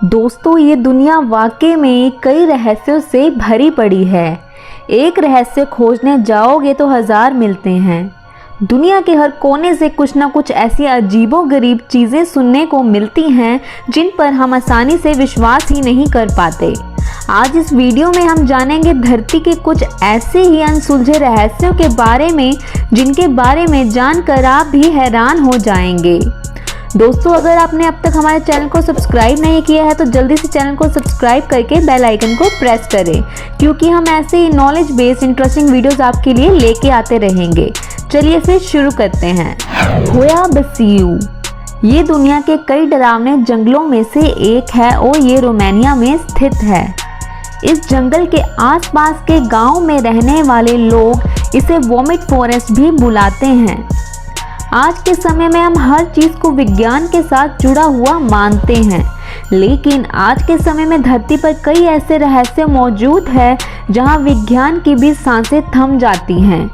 दोस्तों, ये दुनिया वाकई में कई रहस्यों से भरी पड़ी है। एक रहस्य खोजने जाओगे तो हजार मिलते हैं। दुनिया के हर कोने से कुछ ना कुछ ऐसी अजीबोगरीब चीज़ें सुनने को मिलती हैं जिन पर हम आसानी से विश्वास ही नहीं कर पाते। आज इस वीडियो में हम जानेंगे धरती के कुछ ऐसे ही अनसुलझे रहस्यों के बारे में जिनके बारे में जानकर आप भी हैरान हो जाएंगे। दोस्तों, अगर आपने अब तक हमारे चैनल को सब्सक्राइब नहीं किया है तो जल्दी से चैनल को सब्सक्राइब करके बेल आइकन को प्रेस करें, क्योंकि हम ऐसे ही नॉलेज बेस्ड इंटरेस्टिंग वीडियोस आपके लिए लेके आते रहेंगे। चलिए फिर शुरू करते हैं। होया बसियू ये दुनिया के कई डरावने जंगलों में से एक है और ये रोमानिया में स्थित है। इस जंगल के आसपास के गांव में रहने वाले लोग इसे वोमिट फॉरेस्ट भी बुलाते हैं। आज के समय में हम हर चीज़ को विज्ञान के साथ जुड़ा हुआ मानते हैं, लेकिन आज के समय में धरती पर कई ऐसे रहस्य मौजूद हैं जहां विज्ञान की भी सांसें थम जाती हैं।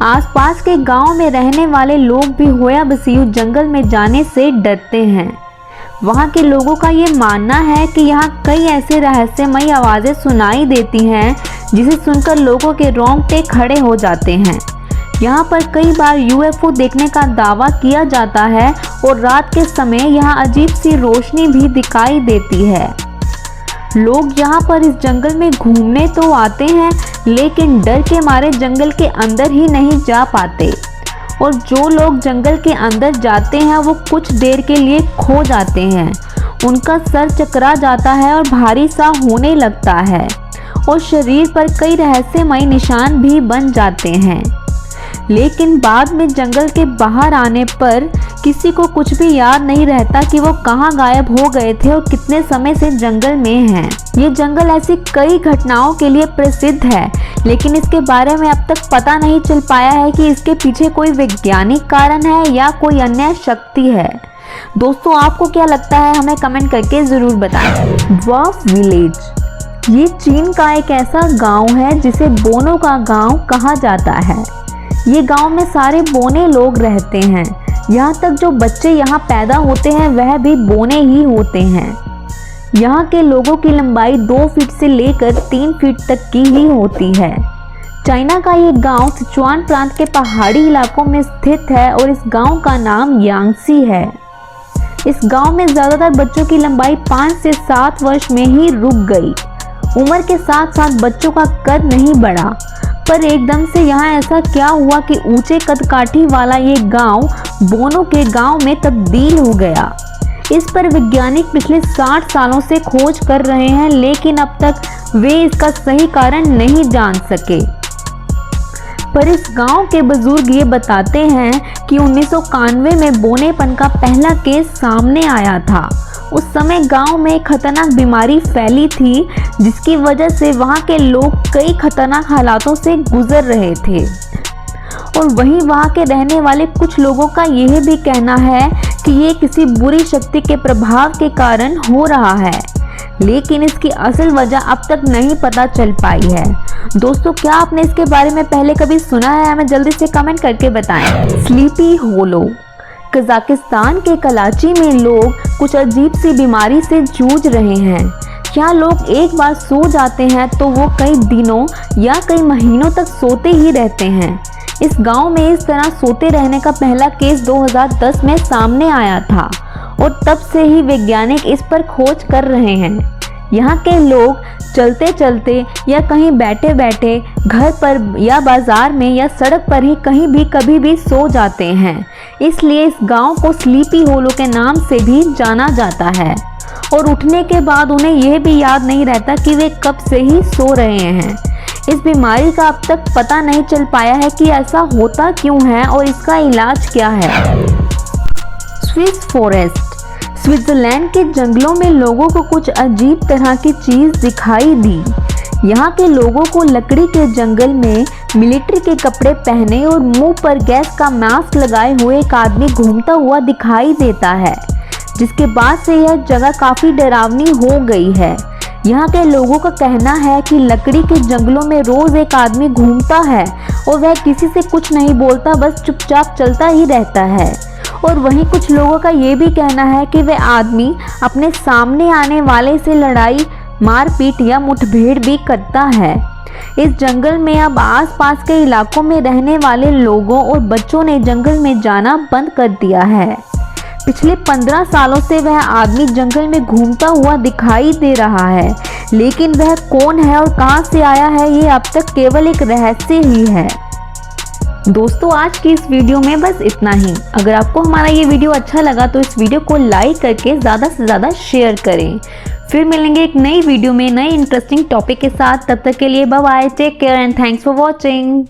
आसपास के गांव में रहने वाले लोग भी होया बसियू जंगल में जाने से डरते हैं। वहां के लोगों का ये मानना है कि यहाँ कई ऐसे रहस्यमयी आवाज़ें सुनाई देती हैं जिसे सुनकर लोगों के रोंगटे खड़े हो जाते हैं। यहाँ पर कई बार यूएफओ देखने का दावा किया जाता है और रात के समय यहाँ अजीब सी रोशनी भी दिखाई देती है। लोग यहाँ पर इस जंगल में घूमने तो आते हैं, लेकिन डर के मारे जंगल के अंदर ही नहीं जा पाते, और जो लोग जंगल के अंदर जाते हैं वो कुछ देर के लिए खो जाते हैं। उनका सर चकरा जाता है और भारी सा होने लगता है और शरीर पर कई रहस्यमयी निशान भी बन जाते हैं। लेकिन बाद में जंगल के बाहर आने पर किसी को कुछ भी याद नहीं रहता कि वो कहाँ गायब हो गए थे और कितने समय से जंगल में हैं। ये जंगल ऐसी कई घटनाओं के लिए प्रसिद्ध है, लेकिन इसके बारे में अब तक पता नहीं चल पाया है कि इसके पीछे कोई वैज्ञानिक कारण है या कोई अन्य शक्ति है। दोस्तों, आपको क्या लगता है? हमें कमेंट करके ज़रूर बताएं। वाफ विलेज ये चीन का एक ऐसा गाँव है जिसे बोनो का गाँव कहा जाता है। ये गांव में सारे बोने लोग रहते हैं। यहाँ तक जो बच्चे यहाँ पैदा होते हैं वह भी बोने ही होते हैं। यहाँ के लोगों की लंबाई 2 फीट से लेकर 3 फीट तक की ही होती है। चाइना का ये गांव सिचुआन प्रांत के पहाड़ी इलाकों में स्थित है और इस गांव का नाम यांगसी है। इस गांव में ज़्यादातर बच्चों की लंबाई 5 से 7 वर्ष में ही रुक गई। उम्र के साथ साथ बच्चों का कद नहीं बढ़ा, पर एकदम से यहाँ ऐसा क्या हुआ कि ऊंचे कदकाठी वाला ये गांव बोनो के गांव में तब्दील हो गया। इस पर वैज्ञानिक पिछले 60 सालों से खोज कर रहे हैं, लेकिन अब तक वे इसका सही कारण नहीं जान सके। पर इस गांव के बुजुर्ग ये बताते हैं कि 1991 में बोनेपन का पहला केस सामने आया था। उस समय गांव में एक खतरनाक बीमारी फैली थी, जिसकी वजह से वहां के लोग कई खतरनाक हालातों से गुजर रहे थे। और वहीं वहां के रहने वाले कुछ लोगों का यह भी कहना है कि ये किसी बुरी शक्ति के प्रभाव के कारण हो रहा है, लेकिन इसकी असल वजह अब तक नहीं पता चल पाई है। दोस्तों, क्या आपने इसके बारे में पहले कभी सुना है? हमें जल्दी से कमेंट करके बताएं। स्लीपी होलो कजाकिस्तान के कराची में लोग कुछ अजीब सी बीमारी से जूझ रहे हैं। यहाँ लोग एक बार सो जाते हैं तो वो कई दिनों या कई महीनों तक सोते ही रहते हैं। इस गांव में इस तरह सोते रहने का पहला केस 2010 में सामने आया था और तब से ही वैज्ञानिक इस पर खोज कर रहे हैं। यहाँ के लोग चलते चलते या कहीं बैठे बैठे घर पर या बाजार में या सड़क पर ही कहीं भी कभी भी सो जाते हैं। इसलिए इस गांव को स्लीपी होलो के नाम से भी जाना जाता है और उठने के बाद उन्हें यह भी याद नहीं रहता कि वे कब से ही सो रहे हैं। इस बीमारी का अब तक पता नहीं चल पाया है कि ऐसा होता क्यों है और इसका इलाज क्या है। स्विस फॉरेस्ट स्विट्जरलैंड के जंगलों में लोगों को कुछ अजीब तरह की चीज़ दिखाई दी। यहाँ के लोगों को लकड़ी के जंगल में मिलिट्री के कपड़े पहने और मुंह पर गैस का मास्क लगाए हुए एक आदमी घूमता हुआ दिखाई देता है, जिसके बाद से यह जगह काफ़ी डरावनी हो गई है। यहाँ के लोगों का कहना है कि लकड़ी के जंगलों में रोज़ एक आदमी घूमता है और वह किसी से कुछ नहीं बोलता, बस चुपचाप चलता ही रहता है और वहीं कुछ लोगों का ये भी कहना है कि वह आदमी अपने सामने आने वाले से लड़ाई, मारपीट या मुठभेड़ भी करता है। इस जंगल में अब आसपास के इलाकों में रहने वाले लोगों और बच्चों ने जंगल में जाना बंद कर दिया है। पिछले 15 सालों से वह आदमी जंगल में घूमता हुआ दिखाई दे रहा है, लेकिन वह कौन है और कहां से आया है, ये अब तक केवल एक रहस्य ही है। दोस्तों, आज की इस वीडियो में बस इतना ही। अगर आपको हमारा ये वीडियो अच्छा लगा तो इस वीडियो को लाइक करके ज़्यादा से ज़्यादा शेयर करें। फिर मिलेंगे एक नई वीडियो में नए इंटरेस्टिंग टॉपिक के साथ। तब तक के लिए bye bye, take care and thanks for watching.